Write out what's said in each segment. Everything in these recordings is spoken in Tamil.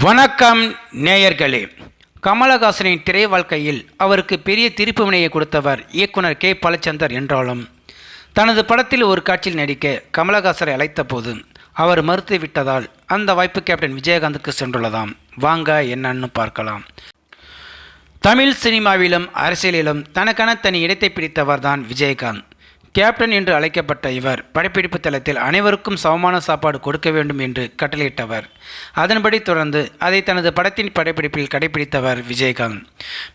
வணக்கம் நேயர்களே. கமலஹாசனின் திரை வாழ்க்கையில் அவருக்கு பெரிய திருப்புமுனையை கொடுத்தவர் இயக்குனர் கே பாலச்சந்தர் என்றாலும் தனது படத்தில் ஒரு காட்சியில் நடிக்க கமலஹாசரை அழைத்த போது அவர் மறுத்து விட்டதால் அந்த வாய்ப்பு கேப்டன் விஜயகாந்துக்கு சென்றுள்ளதாம். வாங்க என்னன்னு பார்க்கலாம். தமிழ் சினிமாவிலும் அரசியலிலும் தனக்கென தனி இடத்தை பிடித்தவர் தான் விஜயகாந்த். கேப்டன் என்று அழைக்கப்பட்ட இவர் படப்பிடிப்பு தளத்தில் அனைவருக்கும் சமமான சாப்பாடு கொடுக்க வேண்டும் என்று கட்டளையிட்டவர். அதன்படி தொடர்ந்து அதை தனது படத்தின் படப்பிடிப்பில் கடைபிடித்தவர் விஜயகாந்த்.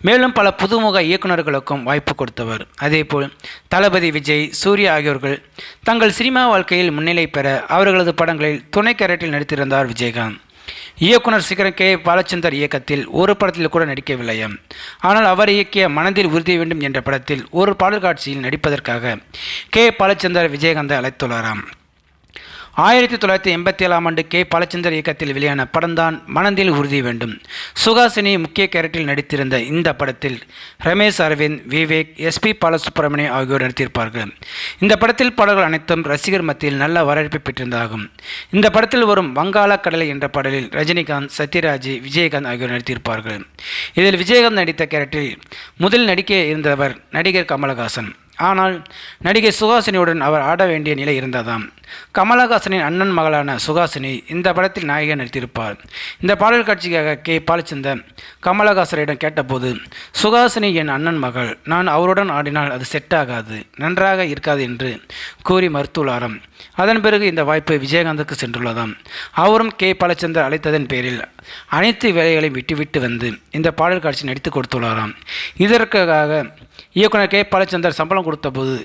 மேலும் பல புதுமுக இயக்குநர்களுக்கும் வாய்ப்பு கொடுத்தவர். அதேபோல் தளபதி விஜய், சூர்யா ஆகியோர்கள் தங்கள் சினிமா வாழ்க்கையில் முன்னிலை பெற அவர்களது படங்களில் துணை கேரக்டரில் நடித்திருந்தார் விஜயகாந்த். இயக்குனர் சிகரம் கே பாலச்சந்தர் இயக்கத்தில் ஒரு படத்தில் கூட நடிக்கவில்லையாம். ஆனால் அவர் இயக்கிய மனதில் உறுதி வேண்டும் என்ற படத்தில் ஒரு பாடல் காட்சியில் நடிப்பதற்காக கே பாலச்சந்தர் விஜயகாந்தை அழைத்துள்ளாராம். 1987ஆம் ஆண்டு கே பாலச்சந்தர் இயக்கத்தில் வெளியான படம்தான் மனதில் உறுதி வேண்டும். சுஹாசினி முக்கிய கேரக்டரில் நடித்திருந்த இந்த படத்தில் ரமேஷ் அரவிந்த், விவேக், எஸ்பி பாலசுப்ரமணியம் ஆகியோர் நடித்திருப்பார்கள். இந்த படத்தில் பாடல்கள் அனைத்தும் ரசிகர் மத்தியில் நல்ல வரவேற்பை பெற்றிருந்தாகும். இந்த படத்தில் வரும் வங்காள கடலை என்ற பாடலில் ரஜினிகாந்த், சத்யராஜ், விஜயகாந்த் ஆகியோர் நடித்திருப்பார்கள். இதில் விஜயகாந்த் நடித்த கேரக்டரில் முதல் நடிக்க இருந்தவர் நடிகர் கமலஹாசன். ஆனால் நடிகை சுஹாசினியுடன் அவர் ஆட வேண்டிய நிலை இருந்ததாம். கமலஹாசனின் அண்ணன் மகளான சுஹாசினி இந்த படத்தில் நாயகன் நடித்திருப்பார். இந்த பாடல் காட்சிக்காக கே பாலச்சந்தர் கமலஹாசனிடம் கேட்டபோது, சுஹாசினி என் அண்ணன் மகள், நான் அவருடன் ஆடினால் அது செட் ஆகாது, நன்றாக இருக்காது என்று கூறி மறுத்துள்ளாராம். அதன் பிறகு இந்த வாய்ப்பு விஜயகாந்துக்கு சென்றுள்ளதாம். அவரும் கே பாலச்சந்தர் அழைத்ததன் பேரில் அனைத்து வேலைகளையும் விட்டுவிட்டு வந்து இந்த பாடல் காட்சி நடித்து கொடுத்துள்ளாராம். இதற்காக இயக்குனர் கே பாலச்சந்தர் சம்பளம் கொடுத்தபோது,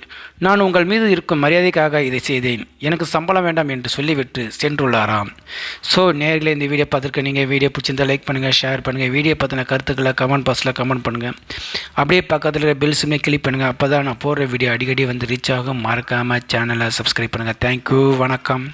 நான் உங்கள் மீது இருக்கும் மரியாதைக்காக இதை செய்தேன், எனக்கு சம்பளம் வேண்டாம் என்று சொல்லிவிட்டு சென்றுள்ளாராம். ஸோ நேர்களே, இந்த வீடியோ பார்த்துருக்க நீங்கள் வீடியோ பிடிச்சிருந்தால் லைக் பண்ணுங்கள், ஷேர் பண்ணுங்கள். வீடியோ பார்த்தின கருத்துக்களை கமெண்ட் பாக்ஸில் கமெண்ட் பண்ணுங்கள். அப்படியே பக்கத்தில் இருக்கிற பெல் சிம்மை கிளிக் பண்ணுங்கள். அப்போ தான் நான் போடுற வீடியோ அடிக்கடி வந்து ரீச் ஆகும். மறக்காமல் சேனலை சப்ஸ்கிரைப் பண்ணுங்கள். தேங்க்யூ. வணக்கம்.